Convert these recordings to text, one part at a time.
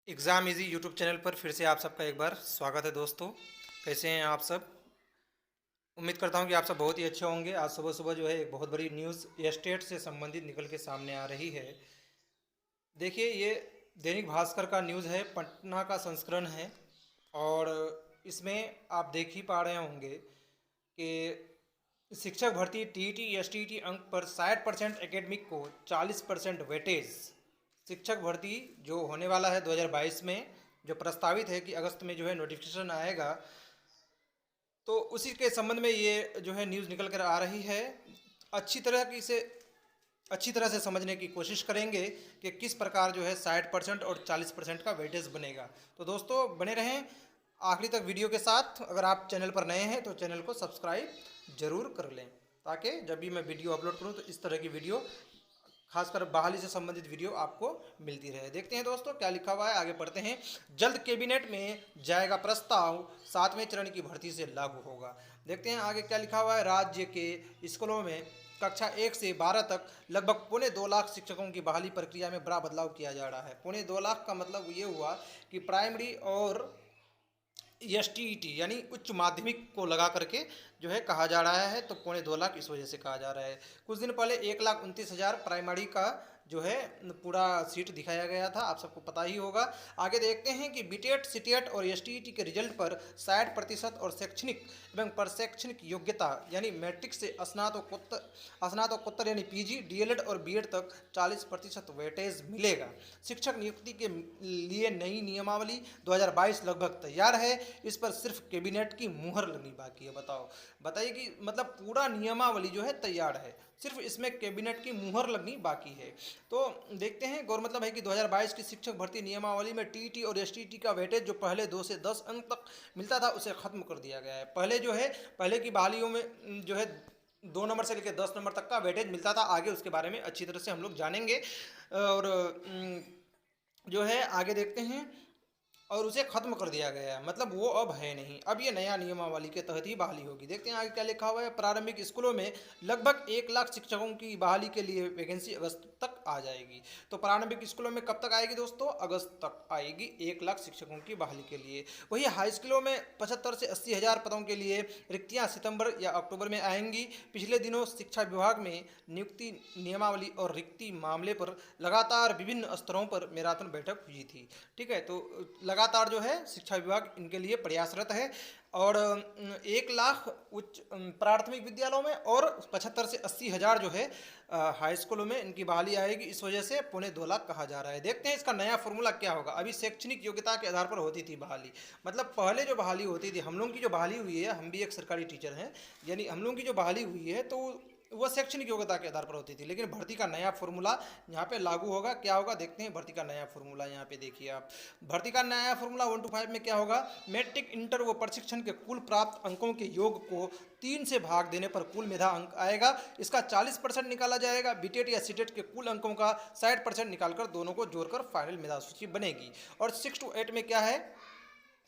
Exam easy YouTube channel पर फिर से आप सबका एक बार स्वागत है दोस्तों। कैसे हैं आप सब? उम्मीद करता हूं कि आप सब बहुत ही अच्छे होंगे। आज सुबह सुबह जो है एक बहुत बड़ी न्यूज़ स्टेट से संबंधित निकल के सामने आ रही है। देखिए, ये दैनिक भास्कर का न्यूज़ है, पटना का संस्करण है। और इसमें आप देख ही पा रहे होंगे कि शिक्षक भर्ती टीईटी एसटीईटी अंक पर 60% एकेडमिक को 40% वेटेज। शिक्षक भर्ती जो होने वाला है 2022 में, जो प्रस्तावित है कि अगस्त में जो है नोटिफिकेशन आएगा, तो उसी के संबंध में ये जो है न्यूज़ निकल कर आ रही है। अच्छी तरह से समझने की कोशिश करेंगे कि किस प्रकार जो है 60% और 40% का वेटेज बनेगा। तो दोस्तों बने रहें आखिरी तक वीडियो के साथ। अगर आप चैनल पर नए हैं तो चैनल को सब्सक्राइब जरूर कर लें, ताकि जब भी मैं वीडियो अपलोड करूं तो इस तरह की वीडियो, खासकर बहाली से संबंधित वीडियो आपको मिलती रहे। देखते हैं दोस्तों क्या लिखा हुआ है, आगे पढ़ते हैं। जल्द कैबिनेट में जाएगा प्रस्ताव, 7वें चरण की भर्ती से लागू होगा। देखते हैं आगे क्या लिखा हुआ है। राज्य के स्कूलों में कक्षा 1 से 12 तक लगभग 2.25 लाख शिक्षकों की बहाली प्रक्रिया में बड़ा बदलाव किया जा रहा है। 2.25 लाख का मतलब ये हुआ कि प्राइमरी और एसटीईटी यानी उच्च माध्यमिक को लगा करके जो है कहा जा रहा है, तो 2.25 लाख इस वजह से कहा जा रहा है। कुछ दिन पहले 1,29,000 प्राइमरी का जो है पूरा सीट दिखाया गया था, आप सबको पता ही होगा। आगे देखते हैं कि बीटेट सीटेट और एसटीईटी के रिजल्ट पर 60% और शैक्षणिक एवं प्रशैक्षणिक योग्यता यानी मैट्रिक से स्नातकोत्तर यानी पीजी डीएलएड और बीएड तक 40% वेटेज मिलेगा। शिक्षक नियुक्ति के लिए नई नियमावली 2022 लगभग तैयार है, इस पर सिर्फ कैबिनेट की मुहर लगनी बाकी है। बताइए कि मतलब पूरा नियमावली जो है तैयार है, सिर्फ इसमें कैबिनेट की मुहर लगनी बाकी है। तो देखते हैं, गौर मतलब है कि 2022 की शिक्षक भर्ती नियमावली में टीईटी और एसटीईटी का वेटेज जो पहले 2 से 10 अंक तक मिलता था उसे खत्म कर दिया गया है। पहले की बहालियों में जो है 2 नंबर से लेकर 10 नंबर तक का वेटेज मिलता था। आगे उसके बारे में अच्छी तरह से हम लोग जानेंगे। और जो है आगे देखते हैं, और उसे खत्म कर दिया गया है, मतलब वो अब है नहीं। अब ये नया नियमावली के तहत ही बहाली होगी। देखते हैं आगे क्या लिखा हुआ है। प्रारंभिक स्कूलों में लगभग 1 लाख शिक्षकों की बहाली के लिए वैकेंसी अगस्त तक आ जाएगी। तो प्रारंभिक स्कूलों में कब तक आएगी दोस्तों? अगस्त तक आएगी 1 लाख शिक्षकों की बहाली के लिए। वही हाई स्कूलों में 75 से 80 हज़ार पदों के लिए रिक्तियां सितंबर या अक्टूबर में आएंगी। पिछले दिनों शिक्षा विभाग में नियुक्ति नियमावली और रिक्ति मामले पर लगातार विभिन्न स्तरों पर मैराथन बैठक हुई थी। ठीक है, तो लगातार जो है शिक्षा विभाग इनके लिए प्रयासरत है। और 1 लाख उच्च प्राथमिक विद्यालयों में और 75 से 80 हज़ार जो है हाई स्कूलों में इनकी बहाली आएगी। इस वजह से 2.25 लाख कहा जा रहा है। देखते हैं इसका नया फॉर्मूला क्या होगा। अभी शैक्षणिक योग्यता के आधार पर होती थी बहाली, मतलब पहले जो बहाली होती थी, हम लोगों की जो बहाली हुई है, हम भी एक सरकारी टीचर हैं, यानी हम लोगों की जो बहाली हुई है तो वह शैक्षणिक योग्यता के आधार पर होती थी। लेकिन भर्ती का नया फॉर्मूला यहाँ पे लागू होगा। क्या होगा देखते हैं। भर्ती का नया फॉर्मूला यहाँ पे देखिए आप। भर्ती का नया फॉर्मूला 1 to 5 में क्या होगा। मैट्रिक इंटर व प्रशिक्षण के कुल प्राप्त अंकों के योग को 3 से भाग देने पर कुल मेधा अंक आएगा। इसका 40% निकाला जाएगा। बीटेट या सीटेट के कुल अंकों का 60% निकालकर दोनों को जोड़कर फाइनल मेधा सूची बनेगी। और 6 to 8 में क्या है,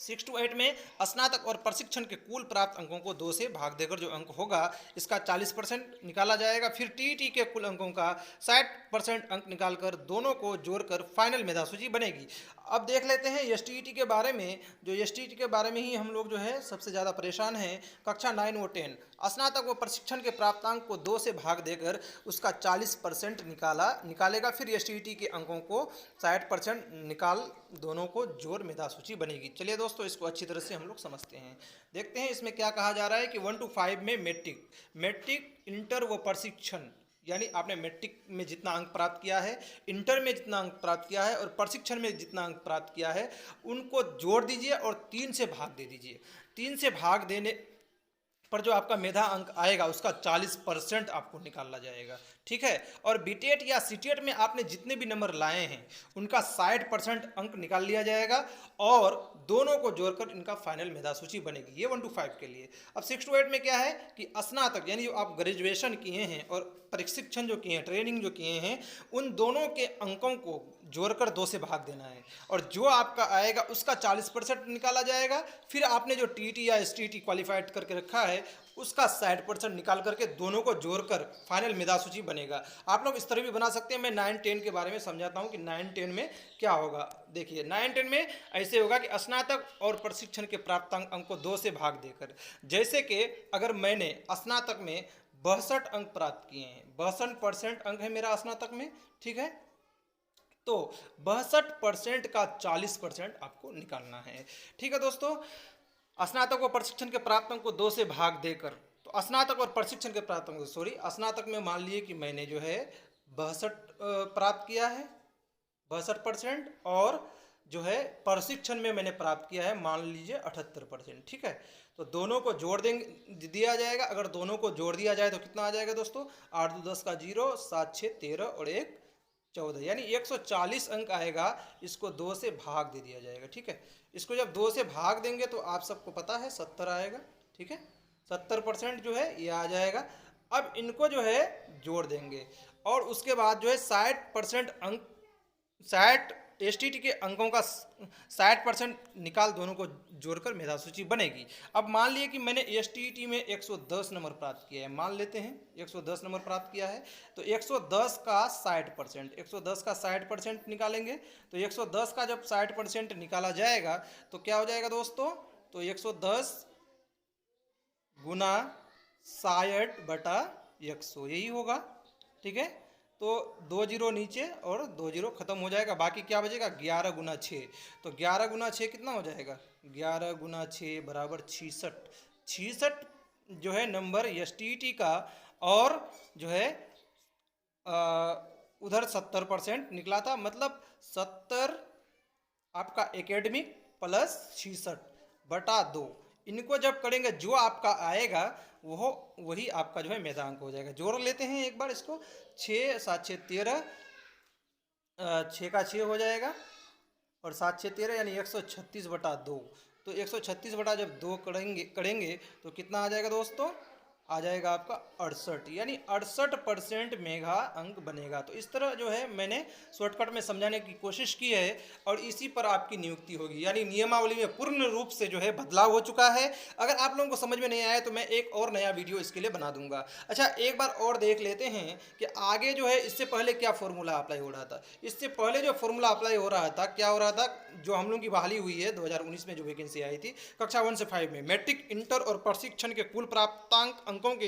6 to 8 में स्नातक और प्रशिक्षण के कुल प्राप्त अंकों को 2 से भाग देकर जो अंक होगा इसका 40% निकाला जाएगा। फिर टीईटी के कुल अंकों का 60% अंक निकालकर दोनों को जोड़कर फाइनल मेधा सूची बनेगी। अब देख लेते हैं एसटीईटी के बारे में। जो एसटीईटी के बारे में ही हम लोग जो है सबसे ज़्यादा परेशान हैं। कक्षा 9 व 10 स्नातक व प्रशिक्षण के प्राप्तांक को 2 से भाग देकर उसका 40% निकालेगा। फिर एसटीईटी के अंकों को 60% निकाल दोनों को जोड़ मेधा सूची बनेगी। चलिए दोस्तों, इसको अच्छी तरह से हम लोग समझते हैं। देखते हैं इसमें क्या कहा जा रहा है कि 1 to 5 में मैट्रिक इंटर व प्रशिक्षण, यानी आपने मैट्रिक में जितना अंक प्राप्त किया है, इंटर में जितना अंक प्राप्त किया है और प्रशिक्षण में जितना अंक प्राप्त किया है, उनको जोड़ दीजिए और 3 से भाग दे दीजिए। 3 से भाग देने पर जो आपका मेधा अंक आएगा उसका 40% आपको निकाला जाएगा। ठीक है, और बीटेट या सीटेट में आपने जितने भी नंबर लाए हैं उनका 60% अंक निकाल लिया जाएगा और दोनों को जोड़कर इनका फाइनल मेधा सूची बनेगी। ये 1 to 5 के लिए। अब 6 to 8 में क्या है कि स्नातक यानी जो आप ग्रेजुएशन किए हैं और प्रशिक्षण जो किए हैं, ट्रेनिंग जो किए हैं, उन दोनों के अंकों को जोड़कर 2 से भाग देना है और जो आपका आएगा उसका 40% निकाला जाएगा। फिर आपने जो टीईटी या एसटीईटी क्वालिफाइड करके रखा है उसका 60% निकाल करके दोनों को जोड़कर फाइनल मेधा सूची बनेगा। आप लोग इस तरह भी बना सकते हैं। मैं 9-10 के बारे में समझाता हूँ कि 9-10 में क्या होगा। देखिए 9-10 में ऐसे होगा कि स्नातक और प्रशिक्षण के प्राप्त अंक को 2 से भाग देकर, जैसे कि अगर मैंने स्नातक में 62 अंक प्राप्त किए हैं, 62% अंक है मेरा स्नातक में, ठीक है, तो 62% का 40% आपको निकालना है। ठीक है दोस्तों, स्नातक और प्रशिक्षण के प्राप्त अंक को 2 से भाग देकर, तो स्नातक और प्रशिक्षण के प्राप्त अंक, सॉरी, स्नातक में मान लिए कि मैंने जो है 62 प्राप्त किया है, 62%, और जो है प्रशिक्षण में मैंने प्राप्त किया है मान लीजिए 78%। ठीक है, तो दोनों को जोड़ देंगे, दिया जाएगा। अगर दोनों को जोड़ दिया जाए तो कितना आ जाएगा दोस्तों, 8 2 10 का 0, 7 6 13 और 1 14, यानी 140 अंक आएगा। इसको 2 से भाग दे दिया जाएगा। ठीक है, इसको जब 2 से भाग देंगे तो आप सबको पता है 70 आएगा। ठीक है, 70% जो है ये आ जाएगा। अब इनको जो है जोड़ देंगे और उसके बाद जो है 60% अंक, 60 एसटीटी के अंकों का 60% निकाल दोनों को जोड़कर मेधा सूची बनेगी। अब मान लिए कि मैंने एसटीटी में 110 नंबर प्राप्त किया है, मान लेते हैं 110 नंबर प्राप्त किया है, तो 110 का 60%, 110 का 60% निकालेंगे। तो 110 का जब 60% निकाला जाएगा तो क्या हो जाएगा दोस्तों, तो 110 गुना 60/100 यही होगा। ठीक है, तो 2 जीरो नीचे और 2 जीरो खत्म हो जाएगा, बाकी क्या बचेगा, 11 गुना 6। तो 11 गुना 6 कितना हो जाएगा, 11 गुना 6 बराबर 66। 66 जो है नंबर एसटीटी का, और जो है उधर 70% निकला था, मतलब 70 आपका एकेडमिक प्लस 66/2। इनको जब करेंगे जो आपका आएगा वो वही आपका जो है मेधांक हो जाएगा। जोड़ लेते हैं एक बार इसको, 6 7 6 13, 6 का 6 हो जाएगा और 7 6 13 यानी 136/2। तो 136 बटा जब 2 करेंगे तो कितना आ जाएगा दोस्तों, आ जाएगा आपका 68, यानी 68% मेगा अंक बनेगा। तो इस तरह जो है मैंने शॉर्टकट में समझाने की कोशिश की है और इसी पर आपकी नियुक्ति होगी, यानी नियमावली में पूर्ण रूप से जो है बदलाव हो चुका है। अगर आप लोगों को समझ में नहीं आया तो मैं एक और नया वीडियो इसके लिए बना दूंगा। अच्छा, एक बार और देख लेते हैं कि आगे जो है इससे पहले क्या फॉर्मूला अप्लाई हो रहा था। इससे पहले जो फॉर्मूला अप्लाई हो रहा था, क्या हो रहा था, जो हम लोग की बहाली हुई है 2019 में जो वैकेंसी आई थी कक्षा 1 से 5 में, मैट्रिक, इंटर और प्रशिक्षण के कुल प्राप्तांक अंकों के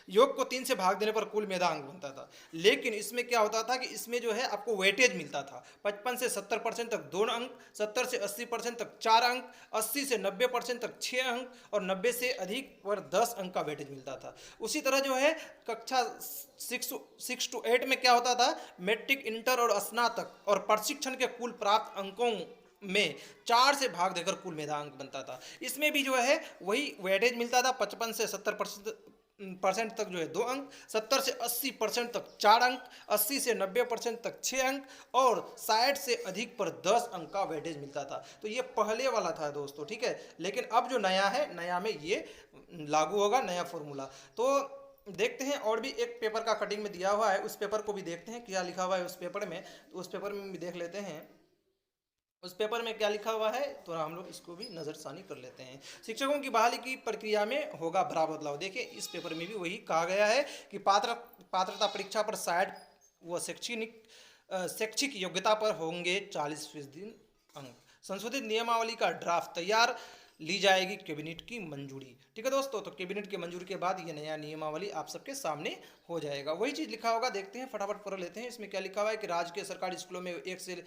योग को 3 से भाग देने पर कुल मेधा अंक बनता था। लेकिन इसमें क्या होता था कि इसमें जो है आपको वेटेज मिलता था, 55 से 70% तक 2 अंक, 70 से 80% तक 4 अंक, 80 से 90% तक 6 अंक और 90 से अधिक पर 10 अंक का वेटेज मिलता था। उसी तरह जो है कक्षा 6 to 8 में क्या होता था, मैट्रिक, इंटर और स्नातक और प्रशिक्षण के कुल प्राप्त अंकों में 4 से भाग देकर कुल मेधा अंक बनता था। इसमें भी जो है वही वेटेज मिलता था, 55 से 70% तक जो है 2 अंक, 70 से 80% तक 4 अंक, 80 से 90% तक 6 अंक और 60 से अधिक पर 10 अंक का वेटेज मिलता था। तो ये पहले वाला था दोस्तों। ठीक है, लेकिन अब जो नया है, नया में ये लागू होगा, नया फॉर्मूला। तो देखते हैं, और भी एक पेपर का कटिंग में दिया हुआ है, उस पेपर को भी देखते हैं क्या लिखा हुआ है उस पेपर में। तो उस पेपर में भी देख लेते हैं उस पेपर में क्या लिखा हुआ है, तो हम लोग इसको भी नज़रसानी कर लेते हैं। शिक्षकों की बहाली की प्रक्रिया में होगा बड़ा बदलाव। देखिए इस पेपर में भी वही कहा गया है कि पात्रता परीक्षा पर 60 व शैक्षिक योग्यता पर होंगे 40% अंक। संशोधित नियमावली का ड्राफ्ट तैयार, ली जाएगी कैबिनेट की मंजूरी। ठीक है दोस्तों, तो कैबिनेट की मंजूरी के बाद ये नया नियमावली आप सबके सामने हो जाएगा। वही चीज़ लिखा होगा, देखते हैं फटाफट पढ़ लेते हैं। इसमें क्या लिखा हुआ है कि राज्य के सरकारी स्कूलों में 1 से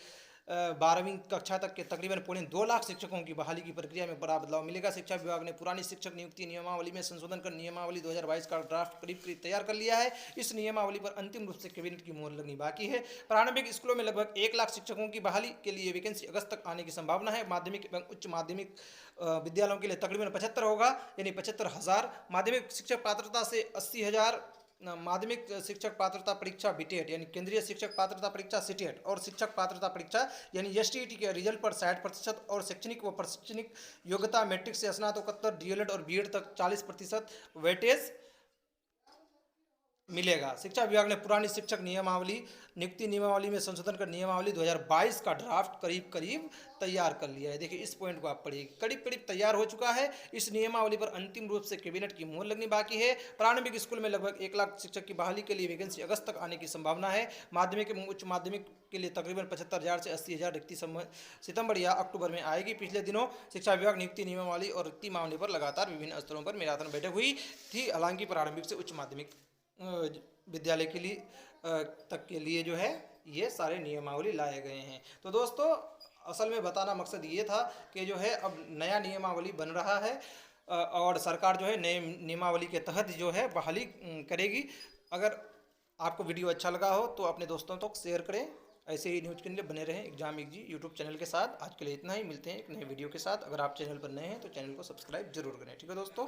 12वीं कक्षा तक के तकरीबन 2.25 लाख शिक्षकों की बहाली की प्रक्रिया में बड़ा बदलाव मिलेगा। शिक्षा विभाग ने पुरानी शिक्षक नियुक्ति नियमावली में संशोधन कर नियमावली 2022 का ड्राफ्ट करीब करीब तैयार कर लिया है। इस नियमावली पर अंतिम रूप से कैबिनेट की मोहर लगनी बाकी है। प्रारंभिक स्कूलों में लगभग 1 लाख शिक्षकों की बहाली के लिए वैकेंसी अगस्त तक आने की संभावना है। माध्यमिक एवं उच्च माध्यमिक विद्यालयों के लिए तकरीबन 75 होगा, यानी 75,000। माध्यमिक शिक्षक पात्रता से 80,000, माध्यमिक शिक्षक पात्रता परीक्षा बीटेट यानी केंद्रीय शिक्षक पात्रता परीक्षा सीटेट और शिक्षक पात्रता परीक्षा यानी एसटीईटी के रिजल्ट पर 60% और शैक्षणिक व प्रशिक्षणिक योग्यता मैट्रिक से स्नातकोत्तर, डीएलएड और बीएड तक 40% वेटेज मिलेगा। शिक्षा विभाग ने पुरानी शिक्षक नियमावली, नियुक्ति नियमावली में संशोधन कर नियमावली 2022 का ड्राफ्ट करीब करीब तैयार कर लिया है। देखिए इस पॉइंट को आप पढ़िए, करीब करीब तैयार हो चुका है। इस नियमावली पर अंतिम रूप से कैबिनेट की मुहर लगनी बाकी है। प्रारंभिक स्कूल में लगभग 1 लाख शिक्षक की बहाली के लिए वैकेंसी अगस्त तक आने की संभावना है। माध्यमिक एवं उच्च माध्यमिक के लिए तकरीबन 75,000 से 80,000 रिक्ति सितंबर या अक्टूबर में आएगी। पिछले दिनों शिक्षा विभाग नियुक्ति नियमावली और रिक्ति मामले पर लगातार विभिन्न स्तरों पर मैराथन बैठक हुई थी। हालांकि प्रारंभिक से उच्च माध्यमिक विद्यालय के लिए तक के लिए जो है ये सारे नियमावली लाए गए हैं। तो दोस्तों असल में बताना मकसद ये था कि जो है अब नया नियमावली बन रहा है और सरकार जो है नए नियमावली के तहत जो है बहाली करेगी। अगर आपको वीडियो अच्छा लगा हो तो अपने दोस्तों तक शेयर करें। ऐसे ही न्यूज़ के लिए बने रहें एग्जाम इजी यूट्यूब चैनल के साथ। आज के लिए इतना ही, मिलते हैं एक नए वीडियो के साथ। अगर आप चैनल पर नए हैं तो चैनल को सब्सक्राइब जरूर करें। ठीक है दोस्तों।